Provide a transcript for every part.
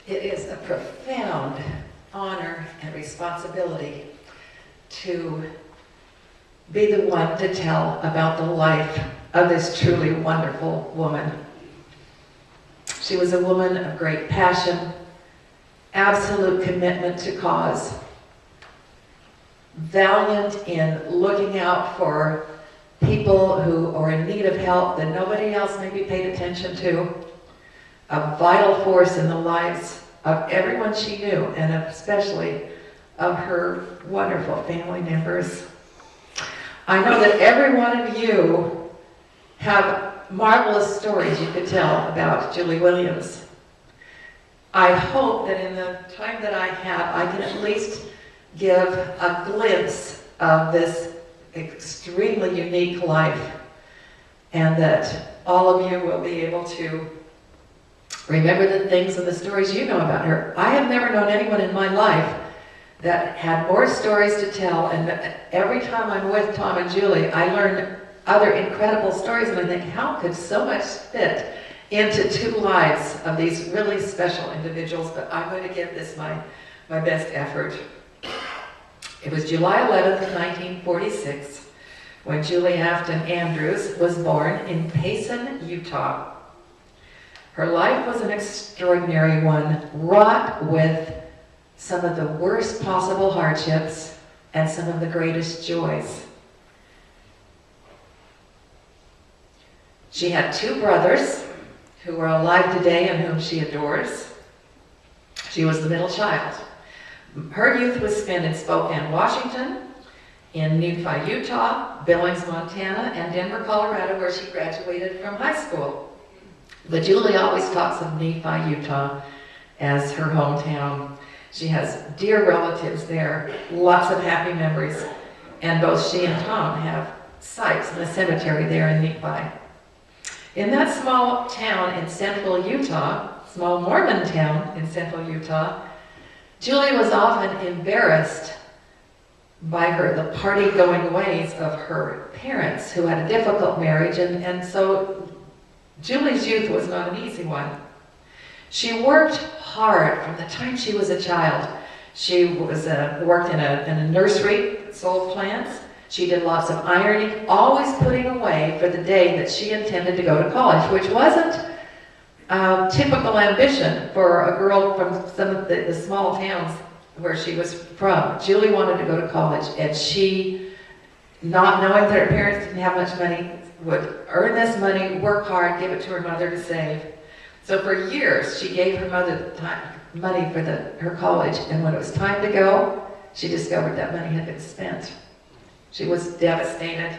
It is a profound honor and responsibility to be the one to tell about the life of this truly wonderful woman. She was a woman of great passion, absolute commitment to cause, valiant in looking out for people who are in need of help that nobody else maybe paid attention to, a vital force in the lives of everyone she knew, and especially of her wonderful family members. I know that every one of you have marvelous stories you could tell about Julie Williams. I hope that in the time that I have, I can at least give a glimpse of this extremely unique life, and that all of you will be able to remember the things and the stories you know about her. I have never known anyone in my life that had more stories to tell, and every time I'm with Tom and Julie, I learn other incredible stories, and I think, how could so much fit into 2 lives of these really special individuals? But I'm going to give this my best effort. It was July 11th, 1946, when Julie Afton Andrews was born in Payson, Utah. Her life was an extraordinary one, wrought with some of the worst possible hardships and some of the greatest joys. She had 2 brothers who are alive today and whom she adores. She was the middle child. Her youth was spent in Spokane, Washington, in Nephi, Utah, Billings, Montana, and Denver, Colorado, where she graduated from high school. But Julie always talks of Nephi, Utah as her hometown. She has dear relatives there, lots of happy memories, and both she and Tom have sites in the cemetery there in Nephi. In that small town in central Utah, small Mormon town in central Utah, Julie was often embarrassed by the party-going ways of her parents, who had a difficult marriage, and so Julie's youth was not an easy one. She worked hard from the time she was a child. She was worked in a nursery, sold plants. She did lots of ironing, always putting away for the day that she intended to go to college, which wasn't typical ambition for a girl from some of the small towns where she was from. Julie wanted to go to college, and she, not knowing that her parents didn't have much money, would earn this money, work hard, give it to her mother to save. So for years, she gave her mother money for her college, and when it was time to go, she discovered that money had been spent. She was devastated.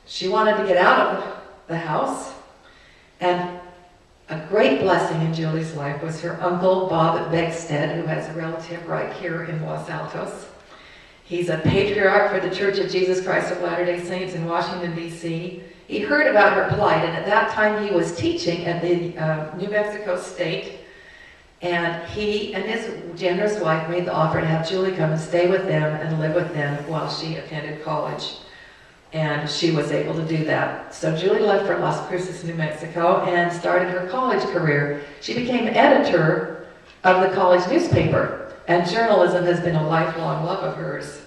She wanted to get out of the house, and a great blessing in Julie's life was her uncle, Bob Begstead, who has a relative right here in Los Altos. He's a patriarch for the Church of Jesus Christ of Latter-day Saints in Washington, D.C. He heard about her plight, and at that time he was teaching at the New Mexico State, and he and his generous wife made the offer to have Julie come and stay with them and live with them while she attended college. And she was able to do that. So Julie left for Las Cruces, New Mexico, and started her college career. She became editor of the college newspaper, and journalism has been a lifelong love of hers.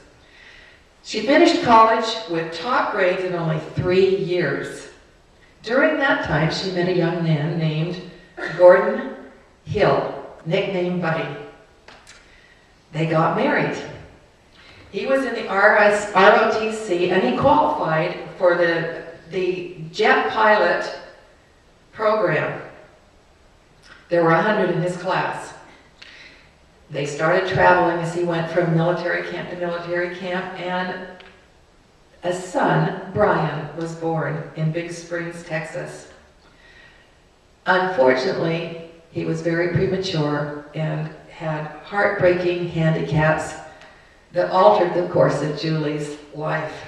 She finished college with top grades in only 3 years. During that time, she met a young man named Gordon Hill, nicknamed Buddy. They got married. He was in the ROTC, and he qualified for the jet pilot program. There were 100 in his class. They started traveling as he went from military camp to military camp, and a son, Brian, was born in Big Springs, Texas. Unfortunately, he was very premature and had heartbreaking handicaps that altered the course of Julie's life.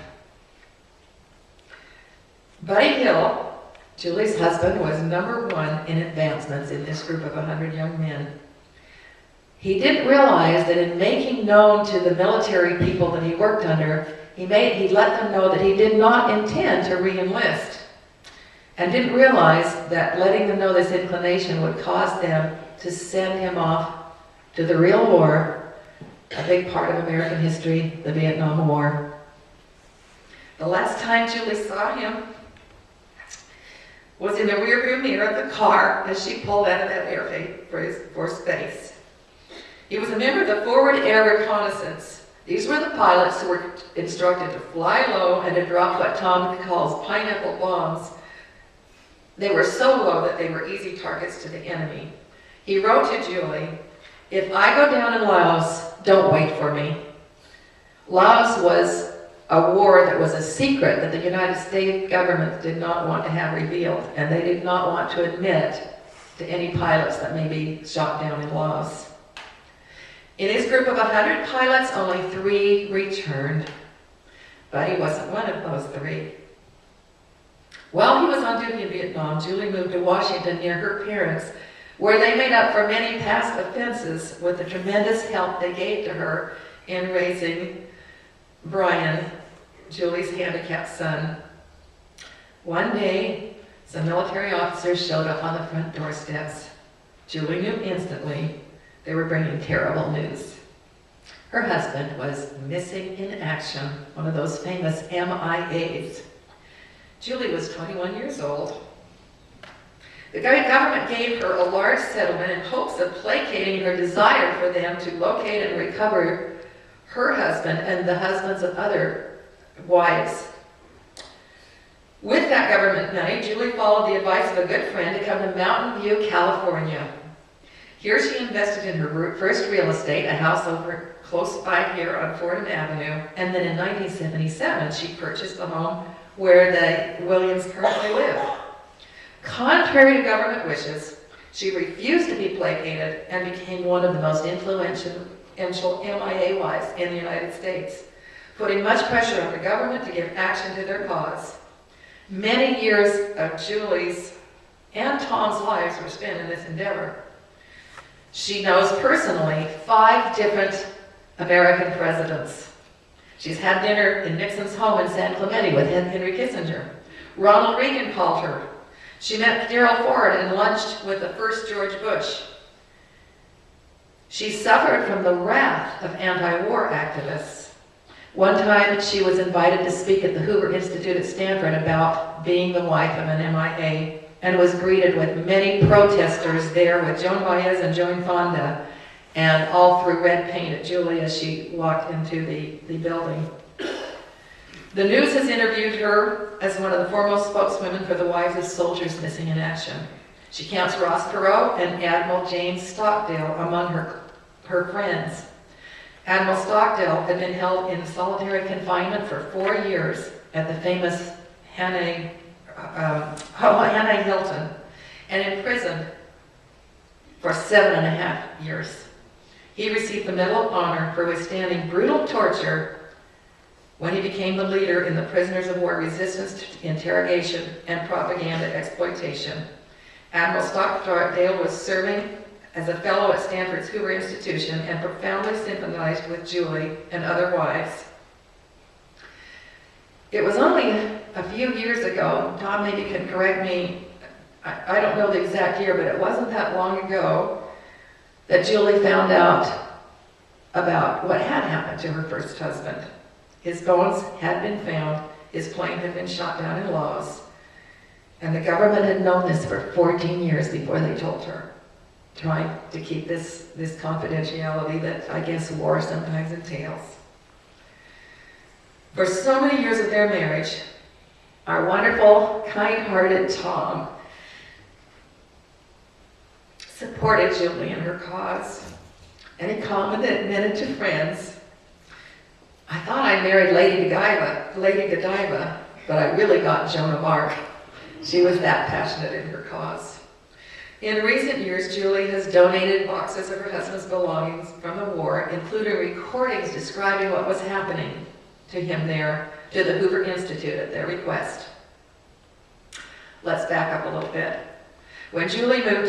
Buddy Hill, Julie's husband, was #1 in advancements in this group of 100 young men. He didn't realize that in making known to the military people that he worked under, he let them know that he did not intend to re-enlist. and didn't realize that letting them know this inclination would cause them to send him off to the real war, a big part of American history, the Vietnam War. The last time Julie saw him was in the rearview mirror of the car as she pulled out of that airfield for space. He was a member of the Forward Air Reconnaissance. These were the pilots who were instructed to fly low and to drop what Tom calls pineapple bombs. They were so low that they were easy targets to the enemy. He wrote to Julie, "If I go down in Laos, don't wait for me." Laos was a war that was a secret that the United States government did not want to have revealed, and they did not want to admit to any pilots that may be shot down in Laos. In his group of 100 pilots, only 3 returned, but he wasn't one of those 3. While he was on duty in Vietnam, Julie moved to Washington near her parents, where they made up for many past offenses with the tremendous help they gave to her in raising Brian, Julie's handicapped son. One day, some military officers showed up on the front doorsteps. Julie knew instantly they were bringing terrible news. Her husband was missing in action, one of those famous MIAs. Julie was 21 years old. The government gave her a large settlement in hopes of placating her desire for them to locate and recover her husband and the husbands of other wives. With that government money, Julie followed the advice of a good friend to come to Mountain View, California. Here she invested in her first real estate, a house over close by here on Fordham Avenue, and then in 1977 she purchased the home where the Williams currently live. Contrary to government wishes, she refused to be placated and became one of the most influential MIA wives in the United States, putting much pressure on the government to give action to their cause. Many years of Julie's and Tom's lives were spent in this endeavor. She knows personally 5 different American presidents. She's had dinner in Nixon's home in San Clemente with Henry Kissinger. Ronald Reagan called her. She met Gerald Ford and lunched with the first George Bush. She suffered from the wrath of anti-war activists. One time she was invited to speak at the Hoover Institute at Stanford about being the wife of an MIA, and was greeted with many protesters there with Joan Baez and Joan Fonda, and all threw red paint at Julie as she walked into the building. The news has interviewed her as one of the foremost spokeswomen for the wives of soldiers missing in action. She counts Ross Perot and Admiral James Stockdale among her friends. Admiral Stockdale had been held in solitary confinement for 4 years at the famous Hanoi Hilton, and imprisoned for 7.5 years. He received the Medal of Honor for withstanding brutal torture when he became the leader in the prisoners of war resistance to interrogation and propaganda exploitation. Admiral Stockdale was serving as a fellow at Stanford's Hoover Institution and profoundly sympathized with Julie and other wives. It was only a few years ago, Tom maybe can correct me, I don't know the exact year, but it wasn't that long ago that Julie found out about what had happened to her first husband. His bones had been found, his plane had been shot down in Laos, and the government had known this for 14 years before they told her, trying to keep this confidentiality that I guess war sometimes entails. For so many years of their marriage, our wonderful, kind-hearted Tom supported Julie in her cause, and he commented to friends, "I thought I married Lady Godiva, but I really got Joan of Arc." She was that passionate in her cause. In recent years, Julie has donated boxes of her husband's belongings from the war, including recordings describing what was happening to him there, to the Hoover Institute at their request. Let's back up a little bit. When Julie moved